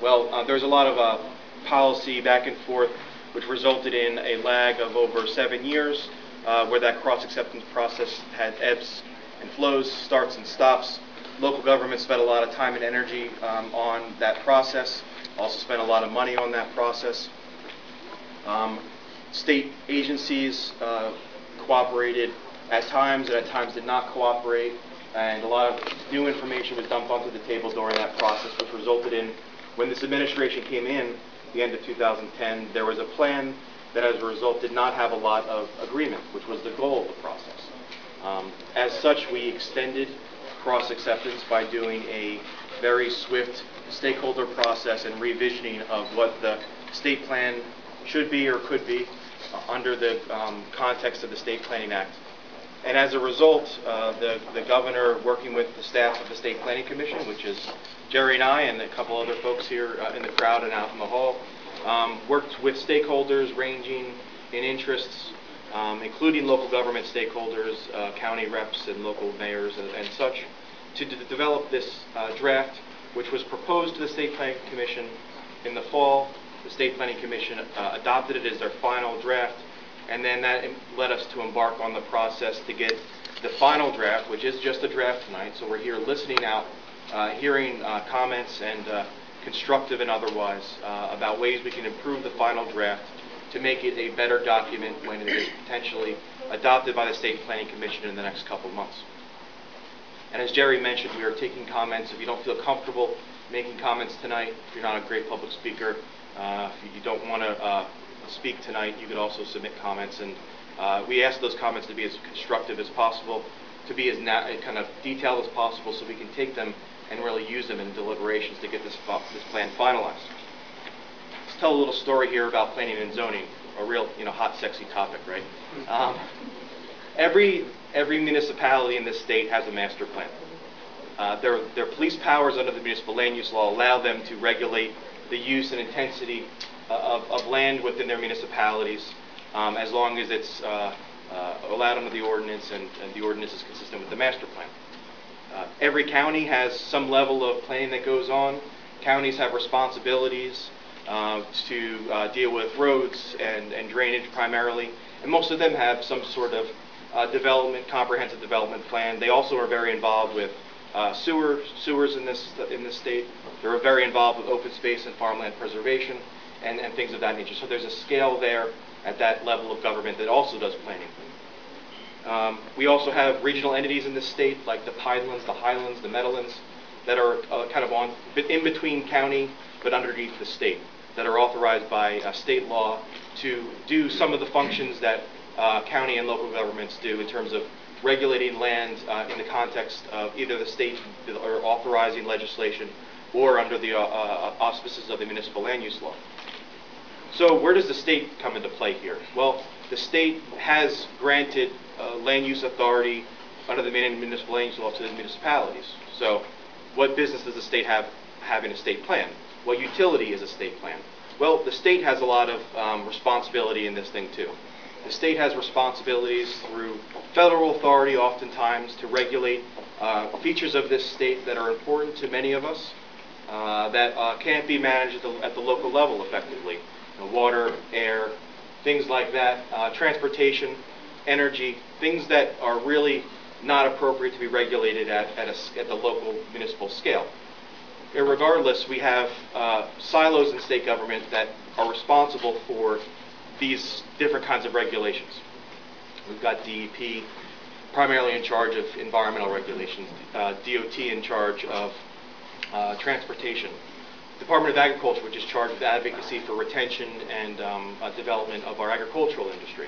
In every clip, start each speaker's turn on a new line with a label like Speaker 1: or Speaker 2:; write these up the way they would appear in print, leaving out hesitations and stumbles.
Speaker 1: Well, there's a lot of policy back and forth, which resulted in a lag of over 7 years, where that cross-acceptance process had ebbs and flows, starts and stops. Local government spent a lot of time and energy on that process, also spent a lot of money on that process. State agencies cooperated at times and at times did not cooperate, and a lot of new information was dumped onto the table during that process, which resulted in, when this administration came in, the end of 2010, there was a plan that as a result did not have a lot of agreement, which was the goal of the process. As such, we extended cross-acceptance by doing a very swift stakeholder process and revisioning of what the state plan should be or could be under the context of the State Planning Act. And as a result, the governor, working with the staff of the State Planning Commission, which is Jerry and I and a couple other folks here in the crowd and out in the hall, worked with stakeholders ranging in interests, including local government stakeholders, county reps and local mayors and such, to develop this draft, which was proposed to the State Planning Commission in the fall. The State Planning Commission adopted it as their final draft, and then that led us to embark on the process to get the final draft, which is just a draft tonight. So we're here listening out, hearing comments and constructive and otherwise about ways we can improve the final draft to make it a better document when it is potentially adopted by the State Planning Commission in the next couple months. And as Jerry mentioned, we are taking comments. If you don't feel comfortable making comments tonight, if you're not a great public speaker, if you don't want to speak tonight, you could also submit comments. And we ask those comments to be as constructive as possible, to be as kind of detailed as possible, so we can take them and really use them in deliberations to get this plan finalized. Let's tell a little story here about planning and zoning, a real hot, sexy topic, right? Every municipality in this state has a master plan. Their police powers under the municipal land use law allow them to regulate the use and intensity of land within their municipalities, as long as it's allowed under the ordinance and the ordinance is consistent with the master plan. Every county has some level of planning that goes on. Counties have responsibilities to deal with roads and drainage primarily, and most of them have some sort of comprehensive development plan. They also are very involved with sewers in this state. They're very involved with open space and farmland preservation and things of that nature. So there's a scale there at that level of government that also does planning. We also have regional entities in this state, like the Pinelands, the Highlands, the Meadowlands, that are kind of in between county but underneath the state, that are authorized by state law to do some of the functions that county and local governments do in terms of regulating land in the context of either the state or authorizing legislation or under the auspices of the municipal land use law. So where does the state come into play here? Well, the state has granted land use authority under the municipal land use law to the municipalities. So what business does the state have in a state plan? What utility is a state plan? Well, the state has a lot of responsibility in this thing too. The state has responsibilities through federal authority oftentimes to regulate features of this state that are important to many of us that can't be managed at the local level effectively. Water, air, things like that, transportation, energy, things that are really not appropriate to be regulated at the local municipal scale. Irregardless, we have silos in state government that are responsible for these different kinds of regulations. We've got DEP primarily in charge of environmental regulations, DOT in charge of transportation, Department of Agriculture, which is charged with advocacy for retention and development of our agricultural industry.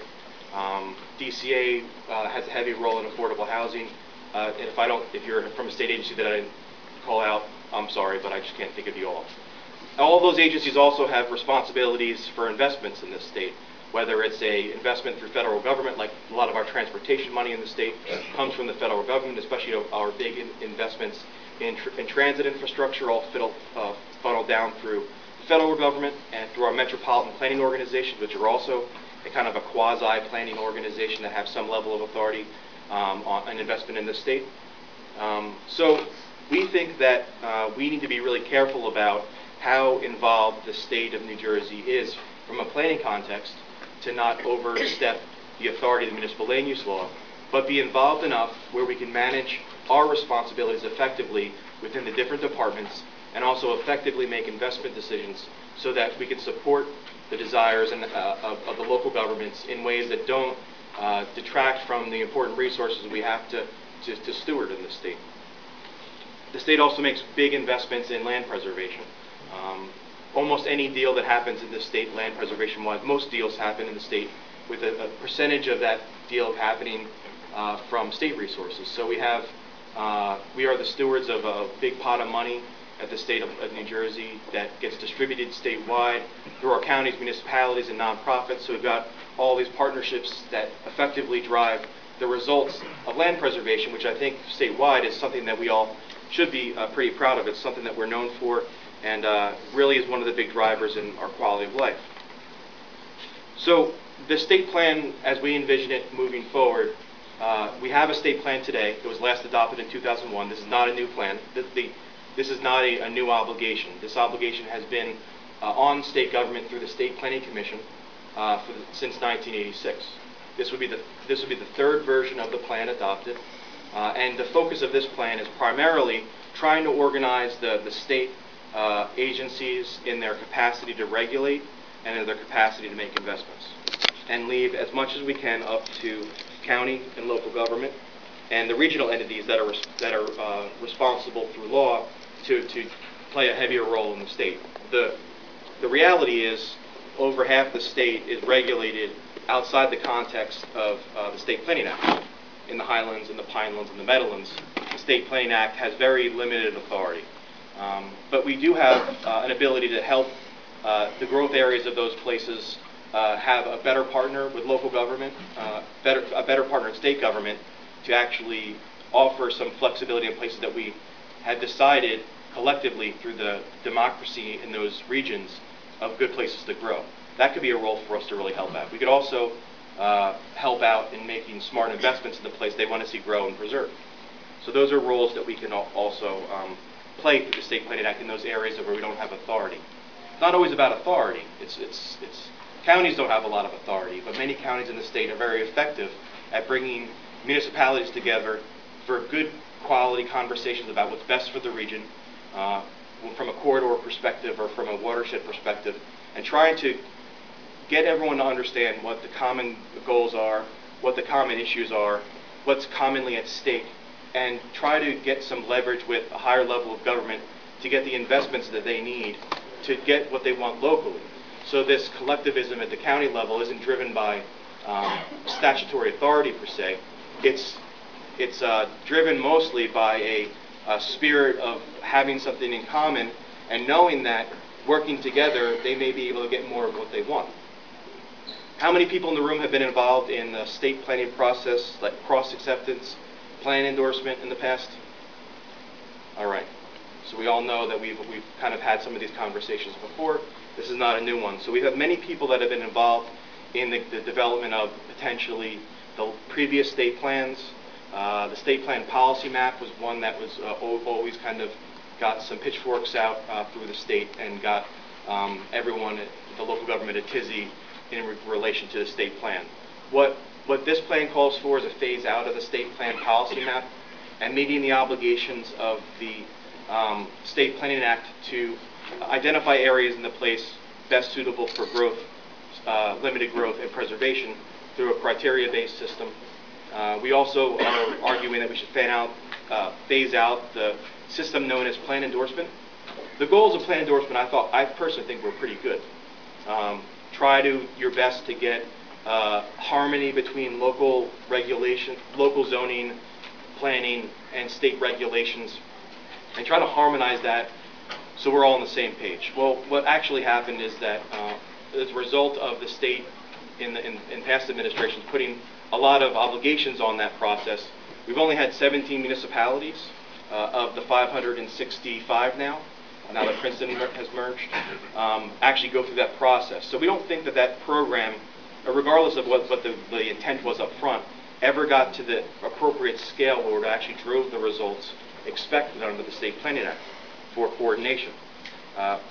Speaker 1: DCA has a heavy role in affordable housing. And if you're from a state agency that I didn't call out, I'm sorry, but I just can't think of you all. All those agencies also have responsibilities for investments in this state, whether it's a investment through federal government, like a lot of our transportation money in the state comes from the federal government, especially our big investments in transit infrastructure, all funneled down through the federal government and through our metropolitan planning organizations, which are also a kind of a quasi-planning organization that have some level of authority on an investment in the state. So we think that we need to be really careful about how involved the state of New Jersey is from a planning context to not overstep the authority of the municipal land use law, but be involved enough where we can manage our responsibilities effectively within the different departments and also effectively make investment decisions so that we can support the desires of the local governments in ways that don't detract from the important resources we have to steward in the state. The state also makes big investments in land preservation. Almost any deal that happens in the state land preservation-wise, most deals happen in the state with a percentage of that deal happening from state resources. So we are the stewards of a big pot of money at the state of New Jersey that gets distributed statewide through our counties, municipalities, and nonprofits. So we've got all these partnerships that effectively drive the results of land preservation, which I think statewide is something that we all should be pretty proud of. It's something that we're known for and really is one of the big drivers in our quality of life. So the state plan, as we envision it moving forward, we have a state plan today. It was last adopted in 2001. This is not a new plan. This is not a new obligation. This obligation has been on state government through the State Planning Commission since 1986. This would be the third version of the plan adopted, and the focus of this plan is primarily trying to organize the state agencies in their capacity to regulate and in their capacity to make investments, and leave as much as we can up to county and local government and the regional entities that are responsible through law to play a heavier role in the state. The reality is over half the state is regulated outside the context of the State Planning Act. In the Highlands and the Pinelands and the Meadowlands, the State Planning Act has very limited authority. But we do have an ability to help the growth areas of those places have a better partner with local government, a better partner in state government to actually offer some flexibility in places that we had decided collectively through the democracy in those regions of good places to grow. That could be a role for us to really help out. We could also help out in making smart investments in the place they want to see grow and preserve. So those are roles that we can also play through the State Planning Act in those areas where we don't have authority. It's not always about authority. Counties don't have a lot of authority, but many counties in the state are very effective at bringing municipalities together for good quality conversations about what's best for the region from a corridor perspective or from a watershed perspective, and trying to get everyone to understand what the common goals are, what the common issues are, what's commonly at stake, and try to get some leverage with a higher level of government to get the investments that they need to get what they want locally. So this collectivism at the county level isn't driven by statutory authority per se. It's driven mostly by a spirit of having something in common and knowing that working together they may be able to get more of what they want. How many people in the room have been involved in the state planning process, like cross-acceptance, plan endorsement in the past? All right. So we all know that we've kind of had some of these conversations before. This is not a new one. So we have many people that have been involved in the development of potentially the previous state plans. The state plan policy map was one that was always kind of got some pitchforks out through the state and got everyone at the local government a tizzy in relation to the state plan. What this plan calls for is a phase out of the state plan policy map and meeting the obligations of the State Planning Act to identify areas in the place best suitable for growth, limited growth and preservation through a criteria-based system. We also are arguing that we should phase out the system known as plan endorsement. The goals of plan endorsement, I personally think were pretty good. Try your best to get harmony between local regulation, local zoning, planning, and state regulations, and try to harmonize that so we're all on the same page. Well, what actually happened is that as a result of the state in past administrations putting a lot of obligations on that process, we've only had 17 municipalities of the 565 now that Princeton has merged, actually go through that process. So we don't think that program, regardless of what the intent was up front, ever got to the appropriate scale where it actually drove the results expected under the State Planning Act for coordination.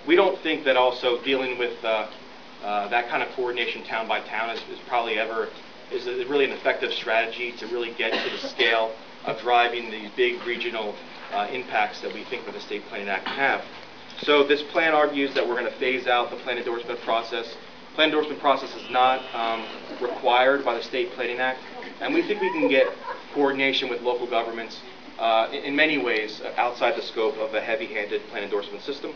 Speaker 1: We don't think that also dealing with that kind of coordination town by town is probably ever is really an effective strategy to really get to the scale of driving these big regional impacts that we think that the State Planning Act can have. So this plan argues that we're going to phase out the plan endorsement process. Plan endorsement process is not required by the State Planning Act, and we think we can get coordination with local governments in many ways outside the scope of a heavy-handed plan endorsement system.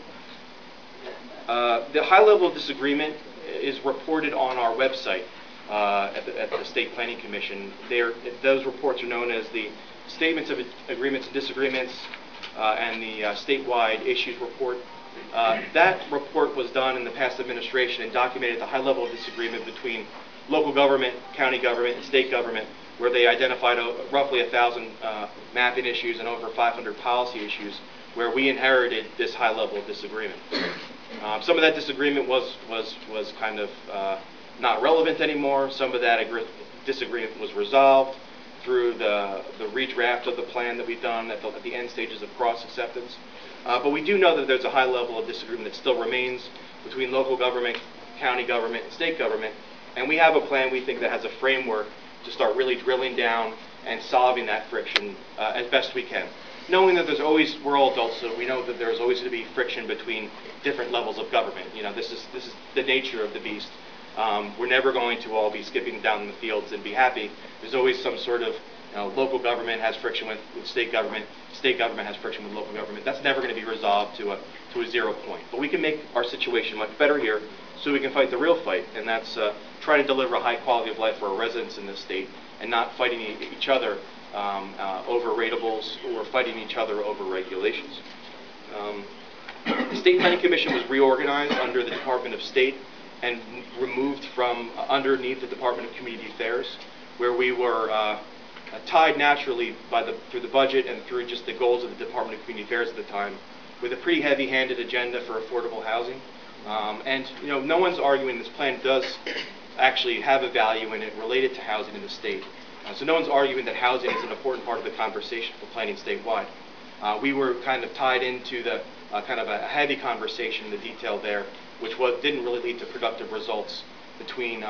Speaker 1: The high level of disagreement is reported on our website at the State Planning Commission. Those reports are known as the Statements of Agreements and Disagreements and the Statewide Issues Report. That report was done in the past administration and documented the high level of disagreement between local government, county government, and state government, where they identified roughly 1,000 mapping issues and over 500 policy issues, where we inherited this high level of disagreement. Some of that disagreement was kind of not relevant anymore. Some of that disagreement was resolved through the redraft of the plan that we've done at the end stages of cross-acceptance. But we do know that there's a high level of disagreement that still remains between local government, county government, and state government. And we have a plan, we think, that has a framework to start really drilling down and solving that friction as best we can. Knowing that we're all adults, so we know that there's always going to be friction between different levels of government. You know, this is the nature of the beast. We're never going to all be skipping down the fields and be happy. There's always some sort of, local government has friction with state government has friction with local government. That's never going to be resolved to a 0 point. But we can make our situation much better here so we can fight the real fight, and that's trying to deliver a high quality of life for our residents in this state and not fighting each other over ratables or fighting each other over regulations. The State Planning Commission was reorganized under the Department of State and removed from underneath the Department of Community Affairs, where we were tied naturally through the budget and through just the goals of the Department of Community Affairs at the time, with a pretty heavy-handed agenda for affordable housing. And no one's arguing this plan does actually have a value in it related to housing in the state. So no one's arguing that housing is an important part of the conversation for planning statewide. We were kind of tied into the kind of a heavy conversation in the detail there, which didn't really lead to productive results between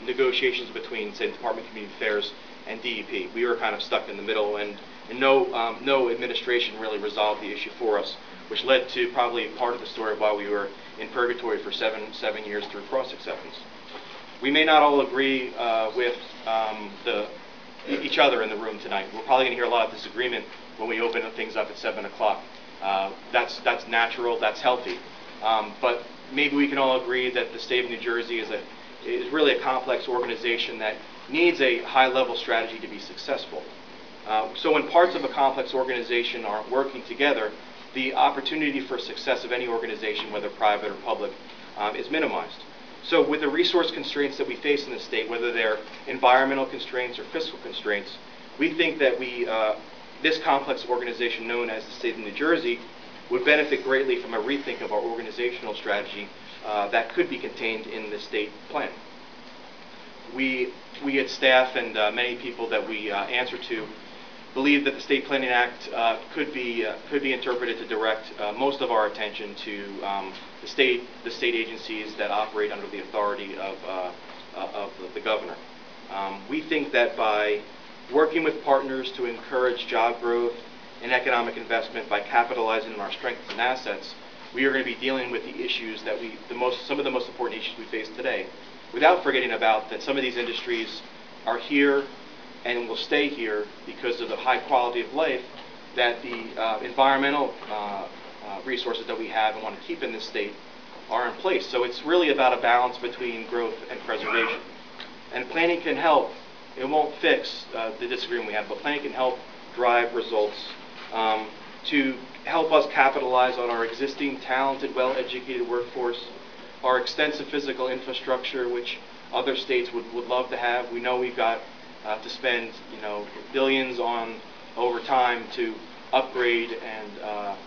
Speaker 1: negotiations between, say, the Department of Community Affairs and DEP. We were kind of stuck in the middle, and no administration really resolved the issue for us, which led to probably part of the story of why we were in purgatory for seven years through cross-acceptance. We may not all agree with each other in the room tonight. We're probably going to hear a lot of disagreement when we open things up at 7 o'clock. That's natural, that's healthy. But maybe we can all agree that the state of New Jersey is really a complex organization that needs a high-level strategy to be successful. So when parts of a complex organization aren't working together, the opportunity for success of any organization, whether private or public, is minimized. So with the resource constraints that we face in the state, whether they're environmental constraints or fiscal constraints, we think that this complex organization known as the State of New Jersey would benefit greatly from a rethink of our organizational strategy that could be contained in the state plan. We at staff and many people that we answer to believe that the State Planning Act could be interpreted to direct most of our attention to the state agencies that operate under the authority of the governor. We think that by working with partners to encourage job growth and economic investment by capitalizing on our strengths and assets, we are going to be dealing with the issues that some of the most important issues we face today, without forgetting about that some of these industries are here and will stay here because of the high quality of life that the environmental resources that we have and want to keep in this state are in place. So it's really about a balance between growth and preservation. And planning can help. It won't fix the disagreement we have, but planning can help drive results to help us capitalize on our existing talented, well-educated workforce, our extensive physical infrastructure, which other states would love to have. We know we've got to spend billions over time to upgrade and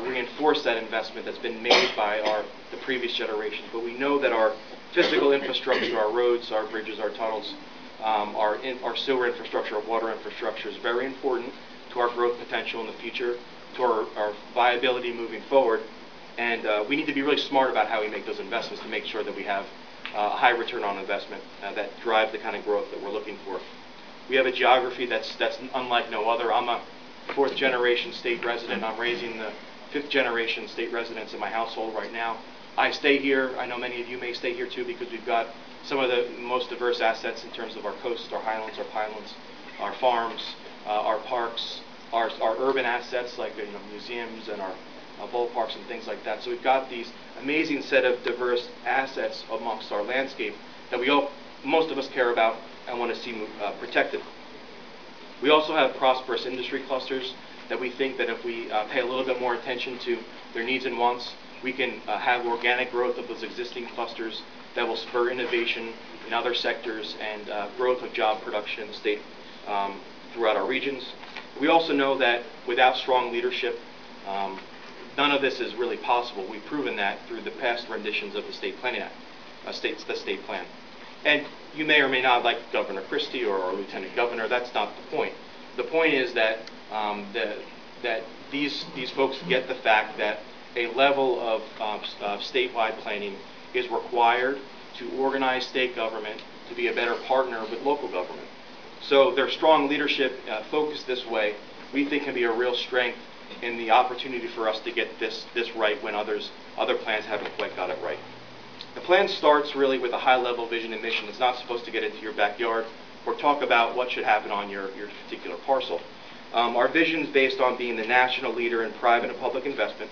Speaker 1: reinforce that investment that's been made by the previous generations. But we know that our physical infrastructure, our roads, our bridges, our tunnels, our sewer infrastructure, our water infrastructure is very important to our growth potential in the future, to our viability moving forward. And we need to be really smart about how we make those investments to make sure that we have a high return on investment that drives the kind of growth that we're looking for. We have a geography that's unlike no other. I'm a fourth-generation state resident. I'm raising the fifth-generation state residents in my household right now. I stay here. I know many of you may stay here too because we've got some of the most diverse assets in terms of our coasts, our highlands, our pinelands, our farms, our parks, our urban assets like museums and our ballparks and things like that. So we've got these amazing set of diverse assets amongst our landscape that most of us care about and want to see protected. We also have prosperous industry clusters that we think that if we pay a little bit more attention to their needs and wants, we can have organic growth of those existing clusters that will spur innovation in other sectors and growth of job production in the state throughout our regions. We also know that without strong leadership, none of this is really possible. We've proven that through the past renditions of the State Planning Act, the state plan. And you may or may not like Governor Christie or our Lieutenant Governor. That's not the point. The point is that that these folks get the fact that a level of statewide planning is required to organize state government to be a better partner with local government. So their strong leadership focused this way, we think can be a real strength in the opportunity for us to get this right when other plans haven't quite got it right. The plan starts really with a high-level vision and mission. It's not supposed to get into your backyard or talk about what should happen on your particular parcel. Our vision is based on being the national leader in private and public investment.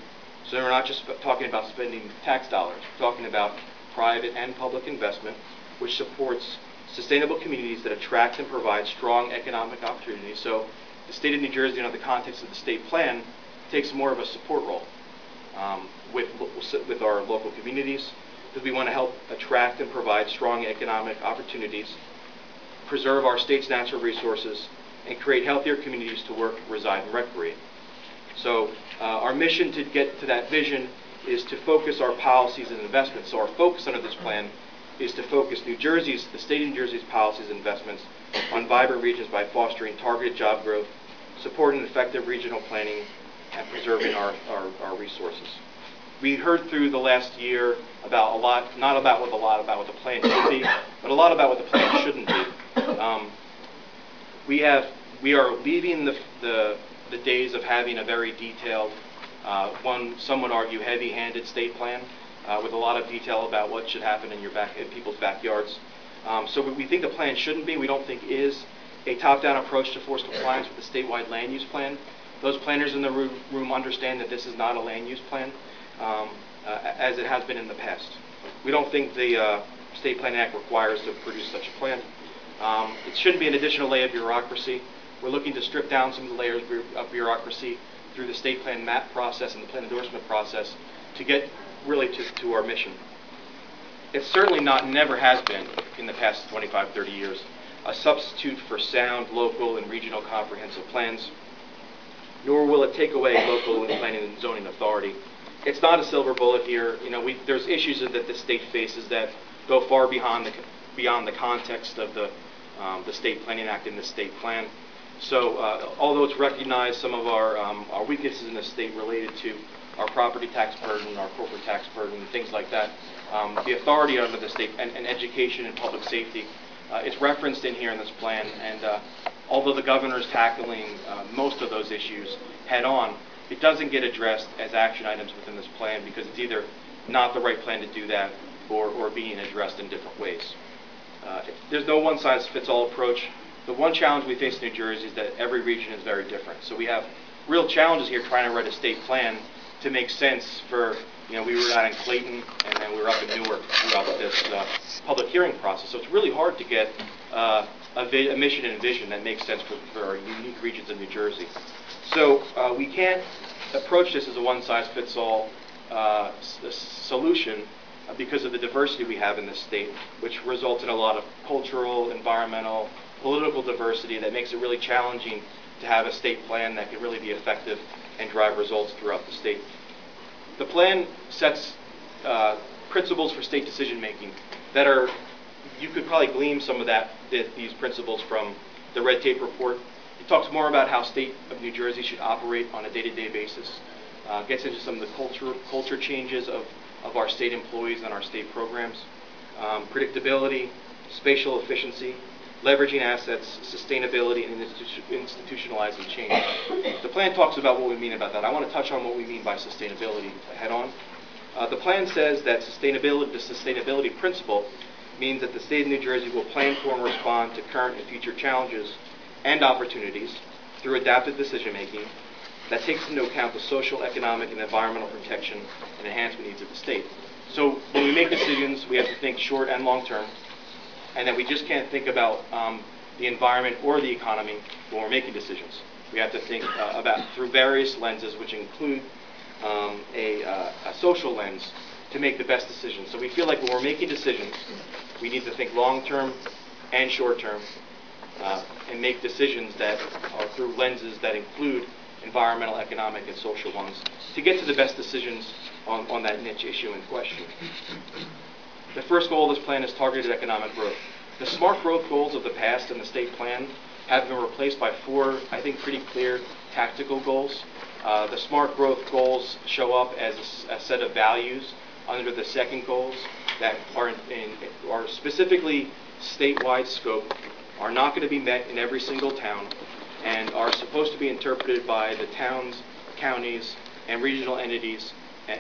Speaker 1: So we're not just talking about spending tax dollars. We're talking about private and public investment, which supports sustainable communities that attract and provide strong economic opportunities. So the state of New Jersey, in the context of the state plan, takes more of a support role with our local communities, because we want to help attract and provide strong economic opportunities, preserve our state's natural resources, and create healthier communities to work, reside, and recreate. So our mission to get to that vision is to focus our policies and investments. So our focus under this plan is to focus the state of New Jersey's policies and investments on vibrant regions by fostering targeted job growth, supporting effective regional planning, and preserving our resources. We heard through the last year about not about what the plan should be, but a lot about what the plan shouldn't be. We are leaving the days of having a very detailed, some would argue heavy-handed state plan with a lot of detail about what should happen in people's backyards. So we think the plan shouldn't be. We don't think is a top-down approach to force compliance with the statewide land use plan. Those planners in the room understand that this is not a land use plan, as it has been in the past. We don't think the State Planning Act requires to produce such a plan. It shouldn't be an additional layer of bureaucracy. We're looking to strip down some of the layers of bureaucracy through the state plan map process and the plan endorsement process to get really to our mission. It's certainly never has been in the past 25, 30 years, a substitute for sound local and regional comprehensive plans, nor will it take away local and planning and zoning authority. It's not a silver bullet here. There's issues that the state faces that go far beyond the context of the State Planning Act and the state plan. So although it's recognized some of our weaknesses in the state related to our property tax burden, our corporate tax burden, things like that, the authority under the state and education and public safety, it's referenced in here in this plan. And although the governor is tackling most of those issues head on, it doesn't get addressed as action items within this plan because it's either not the right plan to do that or being addressed in different ways. There's no one-size-fits-all approach. The one challenge we face in New Jersey is that every region is very different. So we have real challenges here trying to write a state plan to make sense for, we were out in Clayton and then we were up in Newark throughout this public hearing process. So it's really hard to get a mission and vision that makes sense for our unique regions of New Jersey. So we can't approach this as a one-size-fits-all solution because of the diversity we have in this state, which results in a lot of cultural, environmental, political diversity that makes it really challenging to have a state plan that can really be effective and drive results throughout the state. The plan sets principles for state decision-making that are, you could probably glean some of these principles from the red tape report. It talks more about how state of New Jersey should operate on a day-to-day basis. gets into some of the culture changes of our state employees and our state programs, predictability, spatial efficiency, leveraging assets, sustainability, and institutionalizing change. The plan talks about what we mean about that. I want to touch on what we mean by sustainability head on. The plan says that the sustainability principle means that the state of New Jersey will plan for and respond to current and future challenges and opportunities through adaptive decision making that takes into account the social, economic, and environmental protection and enhancement needs of the state. So when we make decisions, we have to think short and long term, and that we just can't think about the environment or the economy when we're making decisions. We have to think about through various lenses, which include a social lens, to make the best decisions. So we feel like when we're making decisions, we need to think long term and short term, and make decisions that are through lenses that include environmental, economic, and social ones to get to the best decisions on that niche issue in question. The first goal of this plan is targeted economic growth. The smart growth goals of the past and the state plan have been replaced by 4, I think, pretty clear tactical goals. The smart growth goals show up as a set of values under the second goals that are specifically statewide scope, are not going to be met in every single town, and are supposed to be interpreted by the towns, counties, and regional entities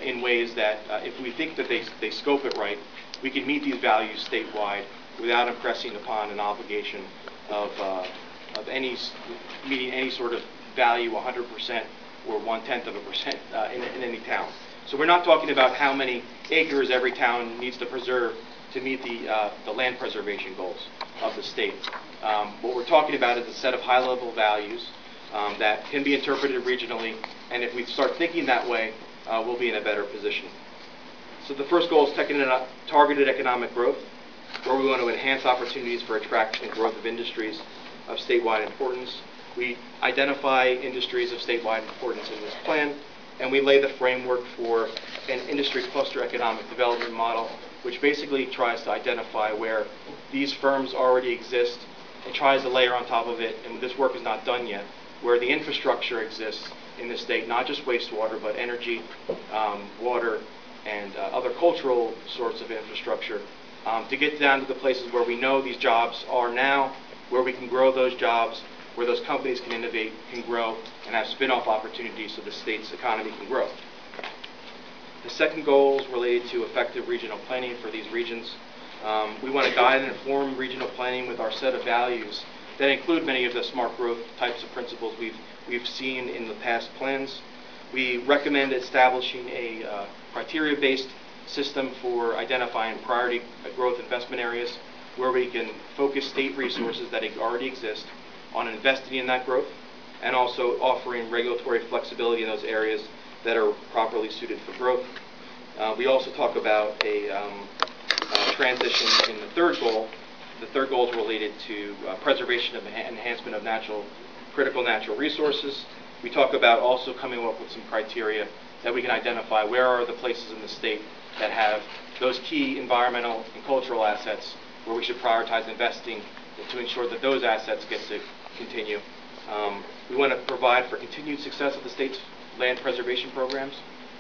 Speaker 1: in ways that, if we think that they scope it right, we can meet these values statewide without impressing upon an obligation of meeting any sort of value 100% or 0.1% in any town. So we're not talking about how many acres every town needs to preserve to meet the land preservation goals of the state. What we're talking about is a set of high-level values that can be interpreted regionally, and if we start thinking that way, we'll be in a better position. So the first goal is targeted economic growth, where we want to enhance opportunities for attraction and growth of industries of statewide importance. We identify industries of statewide importance in this plan, and we lay the framework for an industry cluster economic development model, which basically tries to identify where these firms already exist and tries to layer on top of it, and this work is not done yet, where the infrastructure exists in the state, not just wastewater, but energy, water, and other cultural sorts of infrastructure, to get down to the places where we know these jobs are now, where we can grow those jobs, where those companies can innovate, can grow, and have spin-off opportunities so the state's economy can grow. The second goal is related to effective regional planning for these regions. We want to guide and inform regional planning with our set of values that include many of the smart growth types of principles we've seen in the past plans. We recommend establishing a criteria-based system for identifying priority growth investment areas where we can focus state resources that already exist on investing in that growth, and also offering regulatory flexibility in those areas that are properly suited for growth. We also talk about a transition in the third goal. The third goal is related to preservation and enhancement of critical natural resources. We talk about also coming up with some criteria that we can identify where are the places in the state that have those key environmental and cultural assets where we should prioritize investing to ensure that those assets get to continue. We want to provide for continued success of the state's land preservation programs.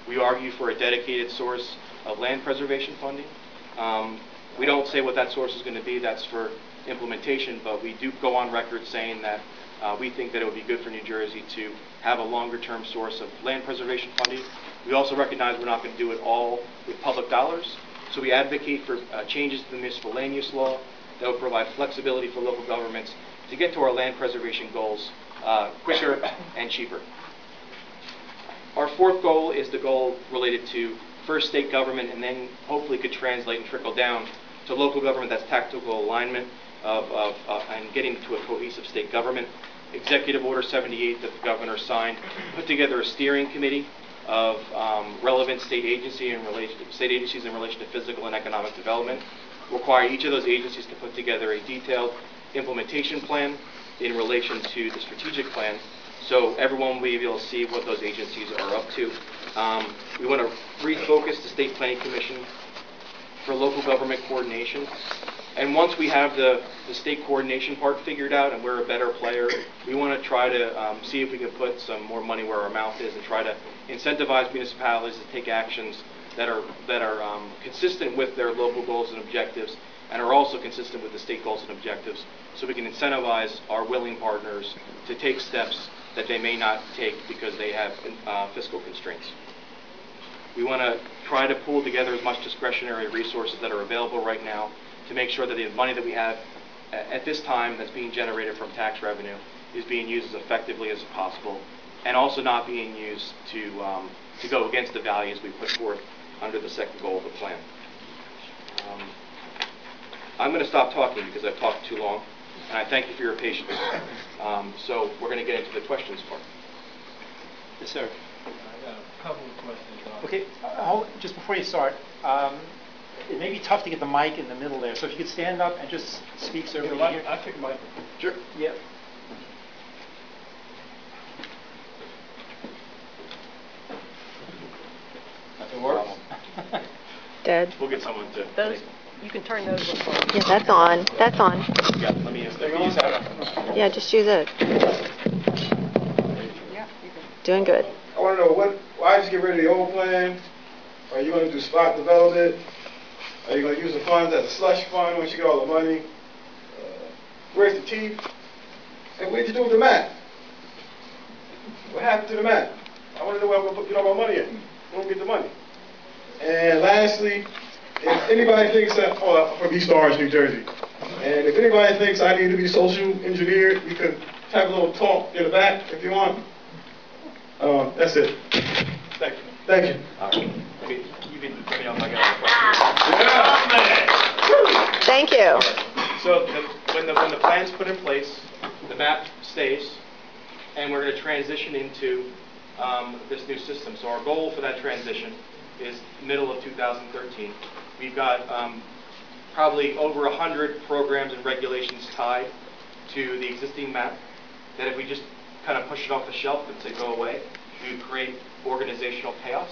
Speaker 1: We argue for a dedicated source of land preservation funding. We don't say what that source is going to be, that's for implementation, but we do go on record saying that we think that it would be good for New Jersey to have a longer-term source of land preservation funding. We also recognize we're not going to do it all with public dollars, so we advocate for changes to the municipal land use law that would provide flexibility for local governments to get to our land preservation goals quicker and cheaper. Our fourth goal is the goal related to first state government, and then hopefully could translate and trickle down to local government. That's tactical alignment and getting to a cohesive state government. Executive Order 78 that the governor signed put together a steering committee of relevant state agencies in relation to physical and economic development. Require each of those agencies to put together a detailed implementation plan in relation to the strategic plan, so everyone will be able to see what those agencies are up to. We want to refocus the State Planning Commission for local government coordination And once we have the state coordination part figured out and we're a better player, we want to try to see if we can put some more money where our mouth is and try to incentivize municipalities to take actions that are consistent with their local goals and objectives and are also consistent with the state goals and objectives, so we can incentivize our willing partners to take steps that they may not take because they have fiscal constraints. We want to try to pool together as much discretionary resources that are available right now to make sure that the money that we have at this time that's being generated from tax revenue is being used as effectively as possible, and also not being used to go against the values we put forth under the second goal of the plan. I'm going to stop talking because I've talked too long, and I thank you for your patience. So we're going to get into the questions part.
Speaker 2: Yes, sir.
Speaker 3: I got a couple of questions.
Speaker 2: Okay, just before you start, it may be tough to get the mic in the middle there, so if you could stand up and just speak so everybody can hear.
Speaker 3: I take the mic.
Speaker 1: Sure.
Speaker 2: Yeah.
Speaker 1: Nothing works.
Speaker 4: Dead.
Speaker 1: We'll get someone to.
Speaker 4: Those, you can turn those on.
Speaker 5: Yeah, that's on. That's on.
Speaker 1: Yeah, let me use that.
Speaker 5: Yeah, just use it.
Speaker 4: Yeah, you can.
Speaker 5: Doing good.
Speaker 6: I want to know why did you get rid of the old plan? Are you going to do spot development? Are you going to use the funds as a slush fund once you get all the money? Where's the teeth? And what did you do with the map? What happened to the map? I want to know where I'm going to put all my money in. I don't get the money. And lastly, if anybody thinks that, I'm from East Orange, New Jersey, and if anybody thinks I need to be social engineered, we could have a little talk in the back if you want. That's it.
Speaker 1: Thank you.
Speaker 6: Thank you.
Speaker 1: All right. Let me know if I got a question.
Speaker 5: Thank you.
Speaker 1: So when the plan's put in place, the map stays, and we're going to transition into this new system. So our goal for that transition is middle of 2013. We've got probably over 100 programs and regulations tied to the existing map that if we just kind of push it off the shelf and say go away, we would create organizational chaos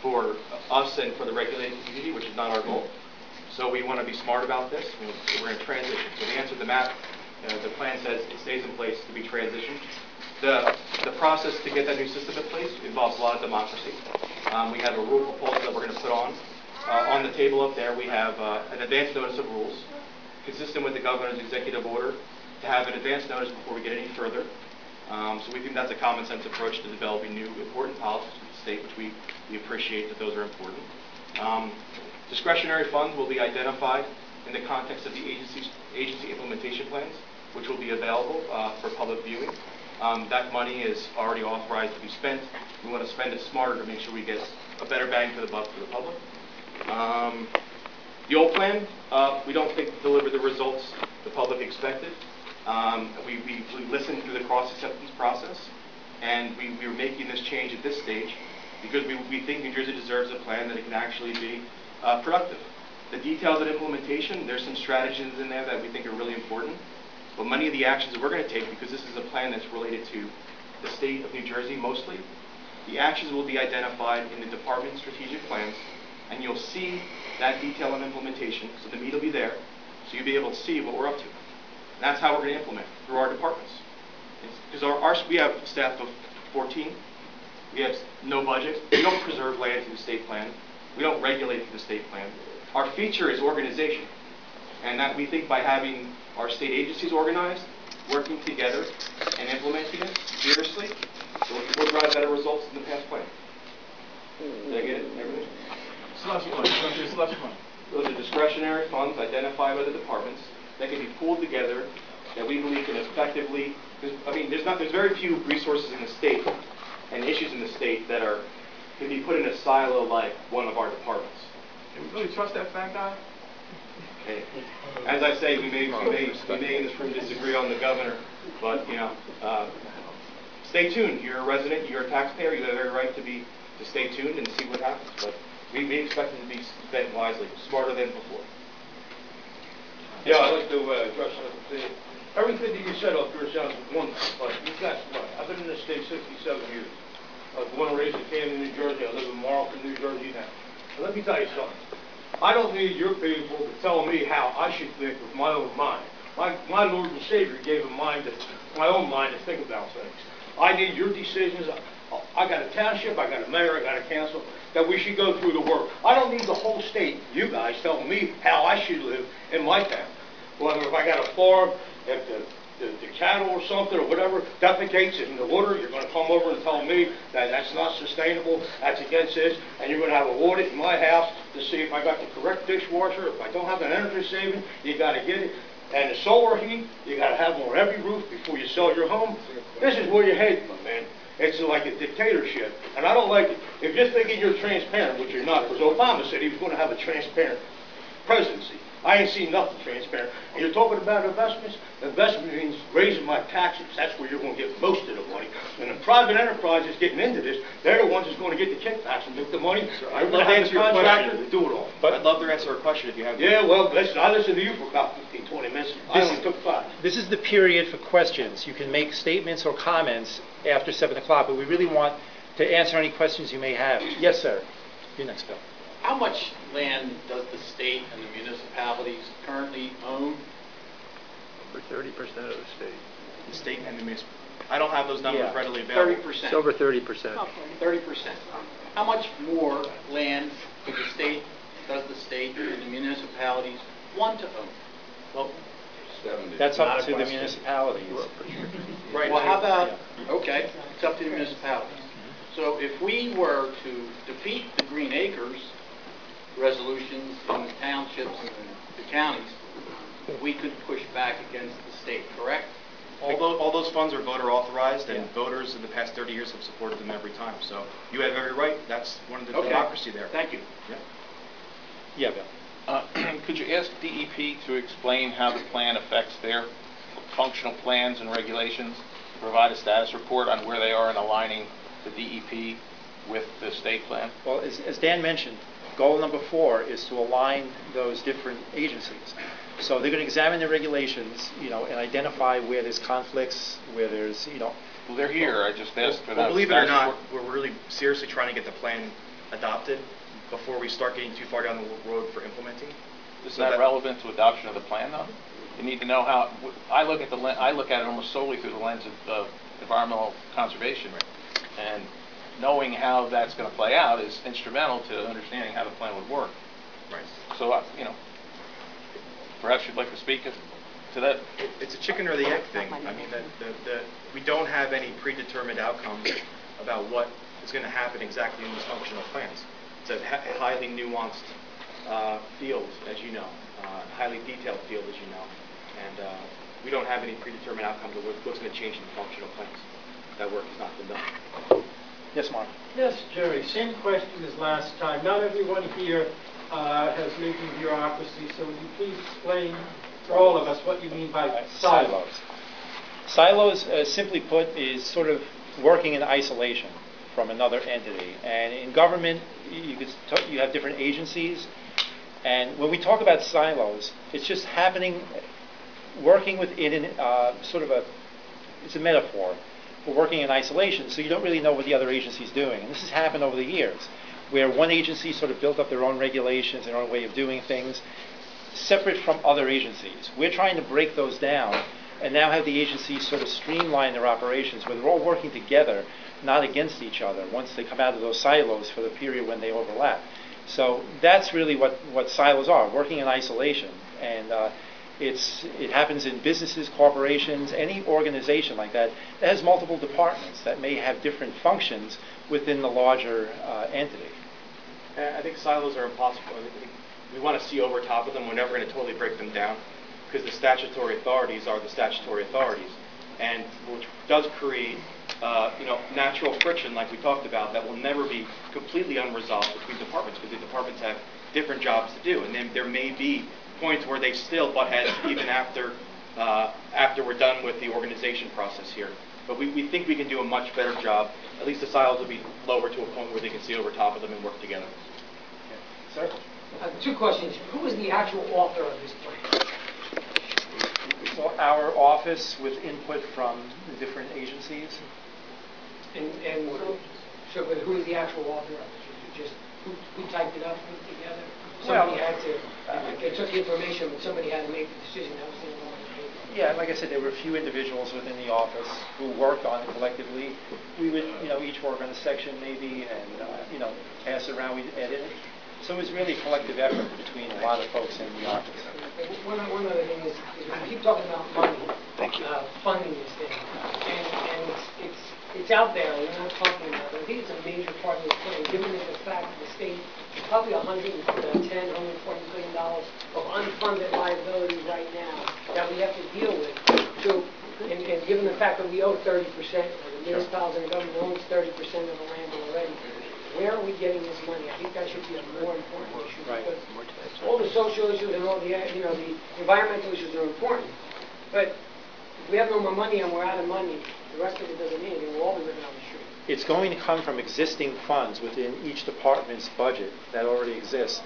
Speaker 1: for us and for the regulated community, which is not our goal. So we want to be smart about this. We're in transition. So the answer to the map, the plan says it stays in place to be transitioned. The process to get that new system in place involves a lot of democracy. We have a rule proposal that we're going to put on the table up there. We have an advance notice of rules, consistent with the governor's executive order, to have an advance notice before we get any further. So we think that's a common sense approach to developing new important policies for the state, which we appreciate that those are important. Discretionary funds will be identified in the context of the agency implementation plans, which will be available for public viewing. That money is already authorized to be spent. We want to spend it smarter to make sure we get a better bang for the buck for the public. The old plan, we don't think delivered the results the public expected. We listened through the cross-acceptance process, and we were making this change at this stage because we think New Jersey deserves a plan that it can actually be productive. The details of implementation, there's some strategies in there that we think are really important, but many of the actions that we're going to take, because this is a plan that's related to the state of New Jersey mostly, the actions will be identified in the department strategic plans, and you'll see that detail of implementation, so the meat will be there, so you'll be able to see what we're up to. And that's how we're going to implement through our departments. Because we have a staff of 14. We have no budget. We don't preserve land through the state plan. We don't regulate through the state plan. Our feature is organization. And that we think by having our state agencies organized, working together, and implementing it seriously, we'll drive better results than the past plan. Did I get it? Everything?
Speaker 3: Slush fund. Slush fund.
Speaker 1: Those are discretionary funds identified by the departments that can be pooled together that we believe can effectively, there's very few resources in the state and issues in the state that can be put in a silo like one of our departments.
Speaker 3: Can we really trust that fat guy?
Speaker 1: Okay. As I say, we may in this room disagree on the governor, but stay tuned. You're a resident, you're a taxpayer, you have every right to stay tuned and see what happens. But we expect it to be spent wisely, smarter than before.
Speaker 7: Yeah, I'd like to address something. Everything that you said up here sounds wonderful, but you've got, I've been in this state 67 years. I was born and raised in Camden, New Jersey. I live in Marlton, New Jersey now. And let me tell you something. I don't need your people to tell me how I should think with my own mind. My Lord and Savior gave a mind, my own mind to think about things. I need your decisions. I got a township, I got a mayor, I got a council, that we should go through the work. I don't need the whole state, you guys, telling me how I should live in my town. Whether if I got a farm, if the cattle or something or whatever defecates in the water, you're going to come over and tell me that that's not sustainable, that's against this, and you're going to have an audit in my house to see if I got the correct dishwasher, if I don't have an energy saving, you got to get it. And the solar heat, you got to have them on every roof before you sell your home. This is where you're heading, my man. It's like a dictatorship, and I don't like it. If you're thinking you're transparent, which you're not, because Obama said he was going to have a transparent presidency. I ain't seen nothing transparent. And you're talking about investments? Investment means raising my taxes. That's where you're going to get most of the money. And the private enterprises getting into this, they're the ones that's going to get the kickbacks and make the money. I'm going to have the contractor to do it all.
Speaker 1: But I'd love to answer a question if you have.
Speaker 7: Yeah, well, listen, I listened to you for about 15, 20 minutes. I only took 5.
Speaker 2: This is the period for questions. You can make statements or comments after 7 o'clock, but we really want to answer any questions you may have. Yes, sir. Your next bill.
Speaker 8: How much land does the state and the municipalities currently own?
Speaker 9: Over 30% of the state.
Speaker 1: The state and the municipal. I don't have those numbers readily available.
Speaker 8: 30%.
Speaker 9: It's over 30%.
Speaker 8: 30%. How much more land does the state and the municipalities want to own?
Speaker 1: Well,
Speaker 2: That's up to the municipalities.
Speaker 1: right.
Speaker 8: Well, how about, okay, it's up to the municipalities. So if we were to defeat the Green Acres resolutions in the townships and the counties, we could push back against the state, correct?
Speaker 1: All those funds are voter authorized, and voters in the past 30 years have supported them every time. So you have every right. That's one of the democracy there.
Speaker 8: Thank you.
Speaker 2: Yeah, Bill.
Speaker 10: Could you ask DEP to explain how the plan affects their functional plans and regulations, provide a status report on where they are in aligning the DEP with the state plan?
Speaker 2: Well, as Dan mentioned, goal number 4 is to align those different agencies. So they're going to examine the regulations, and identify where there's conflicts, where there's,
Speaker 10: Well, they're here. I just asked for that.
Speaker 1: Well, believe it or not, we're really seriously trying to get the plan adopted before we start getting too far down the road for implementing.
Speaker 10: Is that relevant to adoption of the plan, though? You need to know how. I look at it almost solely through the lens of environmental conservation, and knowing how that's going to play out is instrumental to understanding how the plan would work.
Speaker 1: Right.
Speaker 10: So, perhaps you'd like to speak to that.
Speaker 1: It's a chicken or the egg thing. I mean, we don't have any predetermined outcomes about what is going to happen exactly in these functional plans. It's a highly nuanced field, as you know, highly detailed field, as you know, and we don't have any predetermined outcomes of what's going to change in the functional plans. That work has not been done.
Speaker 2: Yes, Mark.
Speaker 11: Yes, Jerry, same question as last time. Not everyone here has lived in bureaucracy, so would you please explain for all of us what you mean by silos?
Speaker 2: Silos, simply put, is sort of working in isolation from another entity. And in government, you have different agencies. And when we talk about silos, it's just working within it's a metaphor for working in isolation, so you don't really know what the other agency is doing. And this has happened over the years, where one agency sort of built up their own regulations, their own way of doing things, separate from other agencies. We're trying to break those down and now have the agencies sort of streamline their operations, where they're all working together, not against each other, once they come out of those silos for the period when they overlap. So that's really what silos are, working in isolation. And it happens in businesses, corporations, any organization like that has multiple departments that may have different functions within the larger entity.
Speaker 1: I think silos are impossible. We want to see over top of them. We're never going to totally break them down, because the statutory authorities are the statutory authorities, and which does create natural friction, like we talked about, that will never be completely unresolved between departments, because the departments have different jobs to do, and then there may be points where they still butt heads even after we're done with the organization process here. But we think we can do a much better job. At least the silos will be lower to a point where they can see over top of them and work together.
Speaker 2: Sir?
Speaker 11: 2 questions. Who is the actual author of this plan?
Speaker 2: Well, our office with input from the different agencies.
Speaker 11: And so, but who is the actual author of it? Just who typed it up, put it together?
Speaker 12: somebody had to, they took the information, but somebody had to make the decision. That was the only one.
Speaker 2: Yeah, like I said, there were a few individuals within the office who worked on it collectively. We would, each work on a section maybe, and pass it around. We'd edit it. So it was really a collective effort between a lot of folks in the office.
Speaker 12: One other thing is we keep talking about money, funding this thing, and it's out there. We're not talking about it. I think it's a major part of this plan, given the fact that the state is probably $110, $140 billion of unfunded liability right now that we have to deal with. So, and given the fact that we owe 30%, or the municipalities and the government owns 30% of the land already, where are we getting this money? I think that should be a more important issue.
Speaker 2: Right.
Speaker 12: Because all the social issues and all the the environmental issues are important, but if we have no more money and we're out of money, the rest of it doesn't mean anything. We'll all be living on the street.
Speaker 2: It's going to come from existing funds within each department's budget that already exists.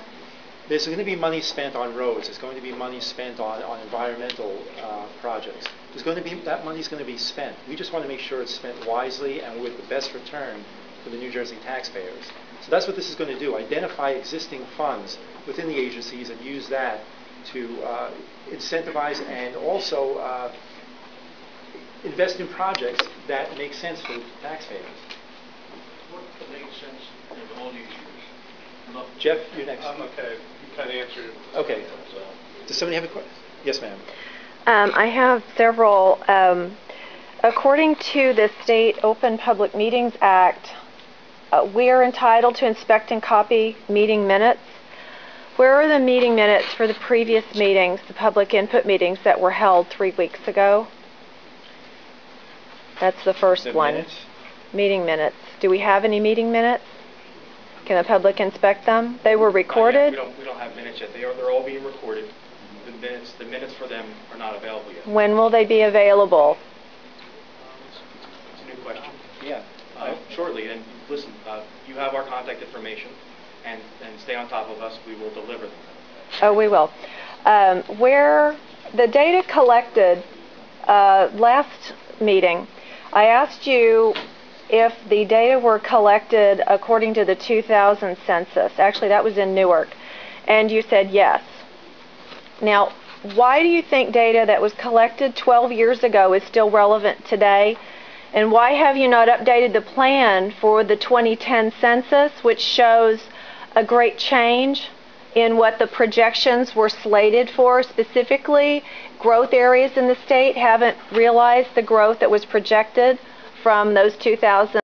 Speaker 2: There's going to be money spent on roads. There's going to be money spent on environmental projects. That money's going to be spent. We just want to make sure it's spent wisely and with the best return for the New Jersey taxpayers. So that's what this is going to do, identify existing funds within the agencies and use that to incentivize and also invest in projects that make sense for the taxpayers.
Speaker 7: What makes sense in all these years? Nothing.
Speaker 2: Jeff, you're next.
Speaker 7: I'm okay. You kind of answered it.
Speaker 2: Okay. Does somebody have a question? Yes, ma'am.
Speaker 5: I have several. According to the State Open Public Meetings Act, we are entitled to inspect and copy meeting minutes. Where are the meeting minutes for the previous meetings, the public input meetings that were held 3 weeks ago? That's the first one.
Speaker 2: Minutes?
Speaker 5: Meeting minutes. Do we have any meeting minutes? Can the public inspect them? They were recorded?
Speaker 1: We don't have minutes yet. They're all being recorded. The minutes for them are not available yet.
Speaker 5: When will they be available?
Speaker 1: It's a new question.
Speaker 2: Yeah.
Speaker 1: Shortly. And listen, you have our contact information, and stay on top of us. We will deliver them.
Speaker 5: Oh, we will. Where the data collected last meeting, I asked you if the data were collected according to the 2000 census. Actually, that was in Newark. And you said yes. Now, why do you think data that was collected 12 years ago is still relevant today? And why have you not updated the plan for the 2010 census, which shows a great change in what the projections were slated for? Specifically, growth areas in the state haven't realized the growth that was projected from those 2000